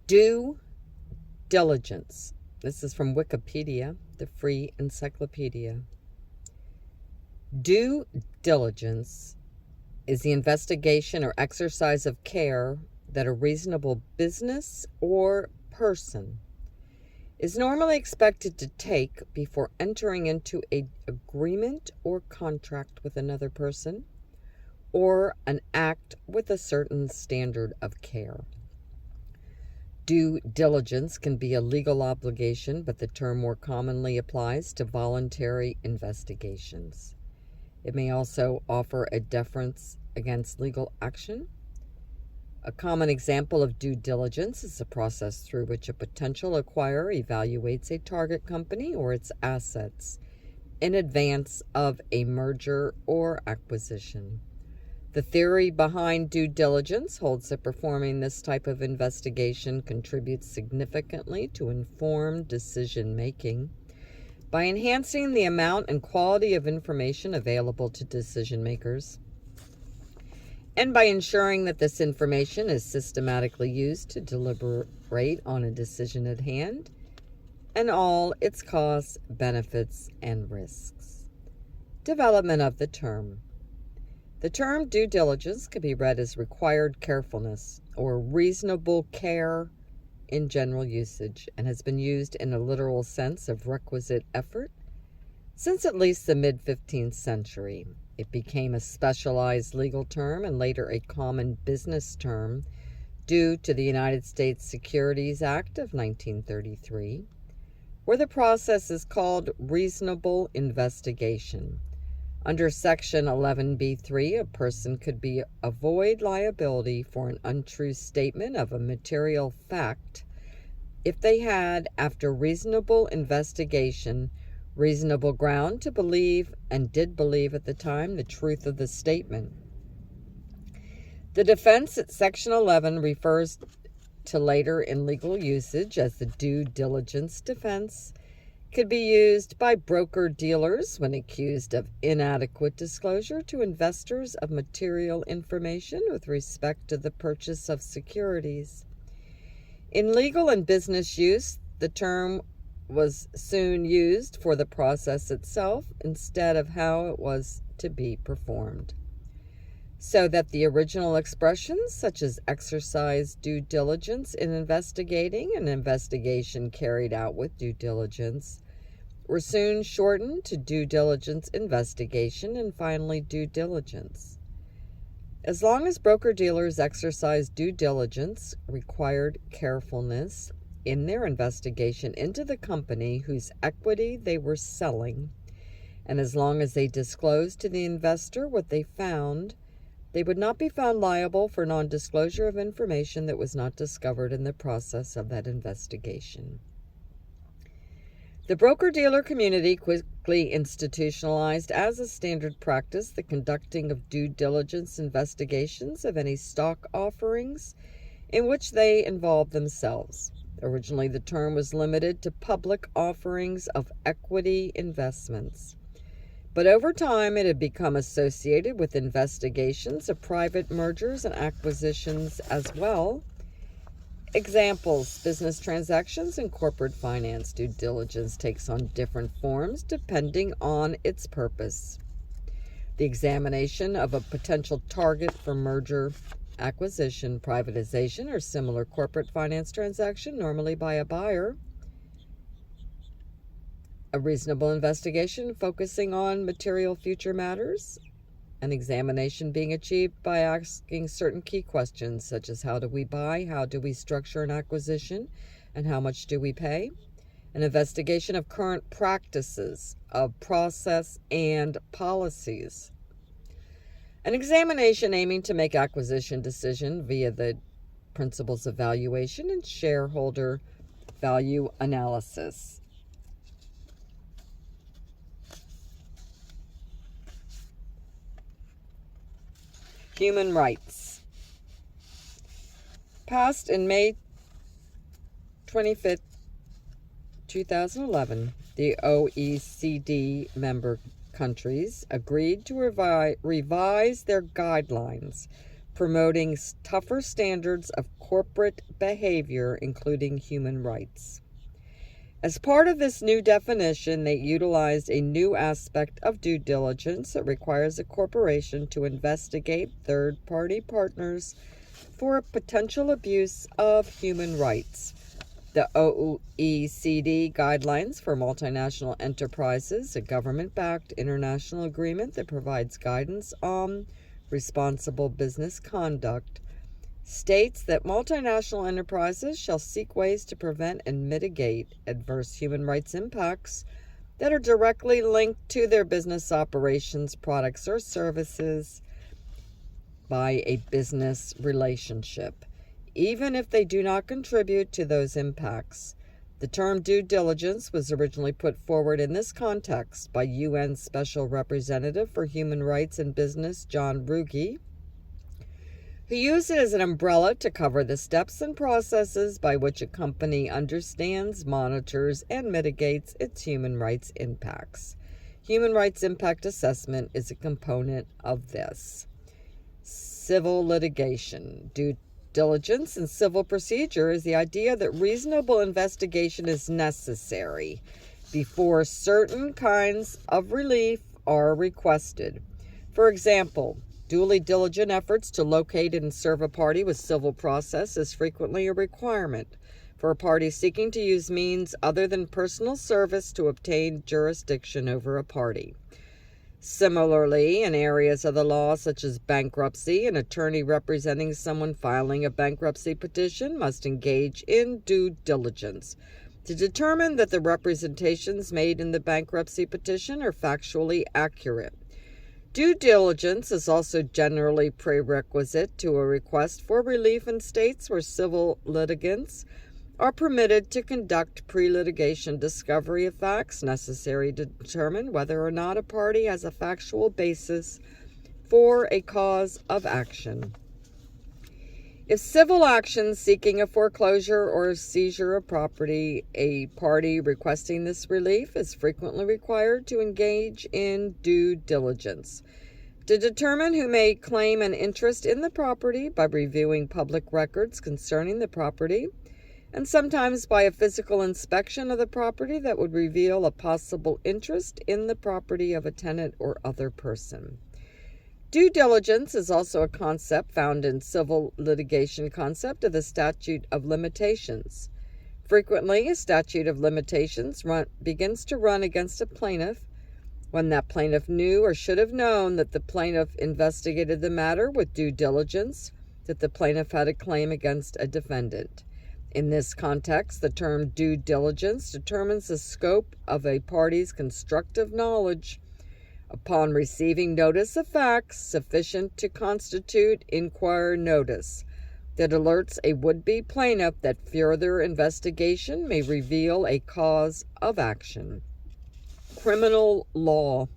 Due diligence. This is from Wikipedia, the free encyclopedia. Due diligence is the investigation or exercise of care that a reasonable business or person is normally expected to take before entering into an agreement or contract with another person, or an act with a certain standard of care. Due diligence can be a legal obligation, but the term more commonly applies to voluntary investigations. It may also offer a deference against legal action. A common example of due diligence is the process through which a potential acquirer evaluates a target company or its assets in advance of a merger or acquisition. The theory behind due diligence holds that performing this type of investigation contributes significantly to informed decision-making by enhancing the amount and quality of information available to decision makers, and by ensuring that this information is systematically used to deliberate on a decision at hand and all its costs, benefits, and risks. Development of the term. The term due diligence can be read as required carefulness or reasonable care in general usage, and has been used in a literal sense of requisite effort since at least the mid-15th century. It became a specialized legal term and later a common business term due to the United States Securities Act of 1933, where the process is called reasonable investigation. Under Section 11b(3), a person could avoid liability for an untrue statement of a material fact if they had, after reasonable investigation, reasonable ground to believe, and did believe at the time, the truth of the statement. The defense at Section 11 refers to later in legal usage as the due diligence defense, could be used by broker-dealers when accused of inadequate disclosure to investors of material information with respect to the purchase of securities. In legal and business use, the term was soon used for the process itself instead of how it was to be performed, so that the original expressions such as exercise due diligence in investigating and investigation carried out with due diligence were soon shortened to due diligence investigation and finally due diligence. As long as broker-dealers exercised due diligence, required carefulness in their investigation into the company whose equity they were selling, and as long as they disclosed to the investor what they found, they would not be found liable for non-disclosure of information that was not discovered in the process of that investigation. The broker-dealer community quickly institutionalized as a standard practice the conducting of due diligence investigations of any stock offerings in which they involved themselves. Originally, the term was limited to public offerings of equity investments, but over time it had become associated with investigations of private mergers and acquisitions as well. Examples: business transactions and corporate finance. Due diligence takes on different forms depending on its purpose. The examination of a potential target for merger, acquisition, privatization, or similar corporate finance transaction, normally by a buyer. A reasonable investigation focusing on material future matters. An examination being achieved by asking certain key questions such as how do we buy, how do we structure an acquisition, and how much do we pay. An investigation of current practices, of process and policies. An examination aiming to make acquisition decision via the principles of valuation and shareholder value analysis. Human rights. Passed in May 25th, 2011, the OECD member countries agreed to revise their guidelines promoting tougher standards of corporate behavior, including human rights. As part of this new definition, they utilized a new aspect of due diligence that requires a corporation to investigate third-party partners for potential abuse of human rights. The OECD Guidelines for Multinational Enterprises, a government-backed international agreement that provides guidance on responsible business conduct, states that multinational enterprises shall seek ways to prevent and mitigate adverse human rights impacts that are directly linked to their business operations, products, or services by a business relationship, even if they do not contribute to those impacts. The term due diligence was originally put forward in this context by UN Special Representative for Human Rights in Business, John Ruggie, who used it as an umbrella to cover the steps and processes by which a company understands, monitors, and mitigates its human rights impacts. Human rights impact assessment is a component of this. Civil litigation. Due diligence in civil procedure is the idea that reasonable investigation is necessary before certain kinds of relief are requested. For example, duly diligent efforts to locate and serve a party with civil process is frequently a requirement for a party seeking to use means other than personal service to obtain jurisdiction over a party. Similarly, in areas of the law such as bankruptcy, an attorney representing someone filing a bankruptcy petition must engage in due diligence to determine that the representations made in the bankruptcy petition are factually accurate. Due diligence is also generally prerequisite to a request for relief in states where civil litigants are permitted to conduct pre-litigation discovery of facts necessary to determine whether or not a party has a factual basis for a cause of action. If civil action seeking a foreclosure or seizure of property, a party requesting this relief is frequently required to engage in due diligence to determine who may claim an interest in the property by reviewing public records concerning the property, and sometimes by a physical inspection of the property that would reveal a possible interest in the property of a tenant or other person. Due diligence is also a concept found in civil litigation concept of the statute of limitations. Frequently, a statute of limitations begins to run against a plaintiff when that plaintiff knew or should have known that the plaintiff investigated the matter with due diligence, that the plaintiff had a claim against a defendant. In this context, the term due diligence determines the scope of a party's constructive knowledge upon receiving notice of facts sufficient to constitute inquiry notice that alerts a would-be plaintiff that further investigation may reveal a cause of action. Criminal law.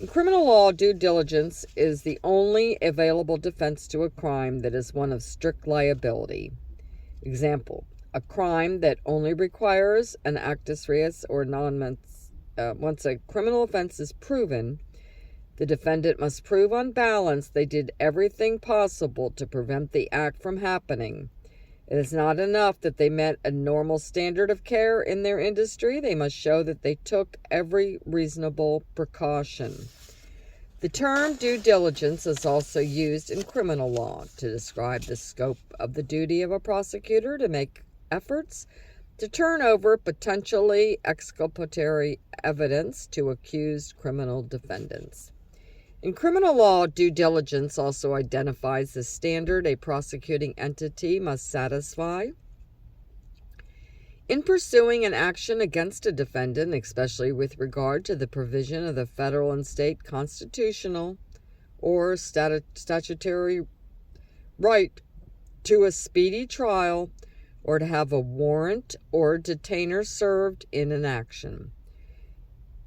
In criminal law, due diligence is the only available defense to a crime that is one of strict liability. Example, a crime that only requires an actus reus or once a criminal offense is proven, the defendant must prove on balance they did everything possible to prevent the act from happening. It is not enough that they met a normal standard of care in their industry. They must show that they took every reasonable precaution. The term due diligence is also used in criminal law to describe the scope of the duty of a prosecutor to make efforts to turn over potentially exculpatory evidence to accused criminal defendants. In criminal law, due diligence also identifies the standard a prosecuting entity must satisfy in pursuing an action against a defendant, especially with regard to the provision of the federal and state constitutional or statutory right to a speedy trial or to have a warrant or detainer served in an action.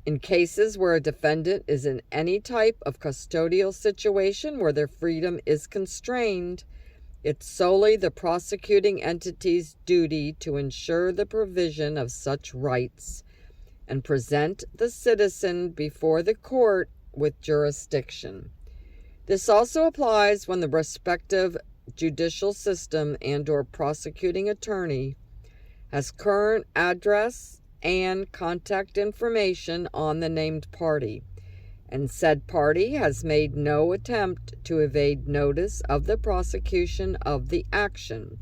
In cases where a defendant is in any type of custodial situation where their freedom is constrained, it's solely the prosecuting entity's duty to ensure the provision of such rights and present the citizen before the court with jurisdiction. This also applies when the respective judicial system and/or prosecuting attorney has current address and contact information on the named party, and said party has made no attempt to evade notice of the prosecution of the action.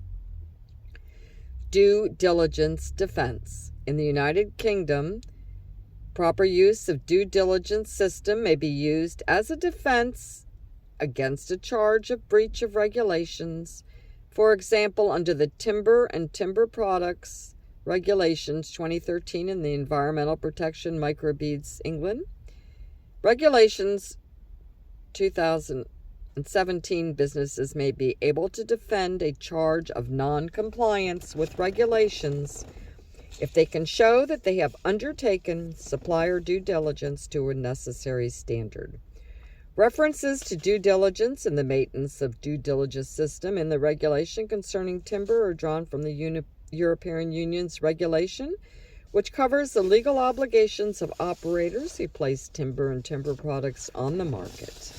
Due diligence defense. In the United Kingdom, proper use of due diligence system may be used as a defense against a charge of breach of regulations. For example, under the Timber and Timber Products Regulations 2013 in the Environmental Protection Microbeads England, Regulations 2017, businesses may be able to defend a charge of non-compliance with regulations if they can show that they have undertaken supplier due diligence to a necessary standard. References to due diligence and the maintenance of due diligence system in the regulation concerning timber are drawn from the European Union's regulation, which covers the legal obligations of operators who place timber and timber products on the market.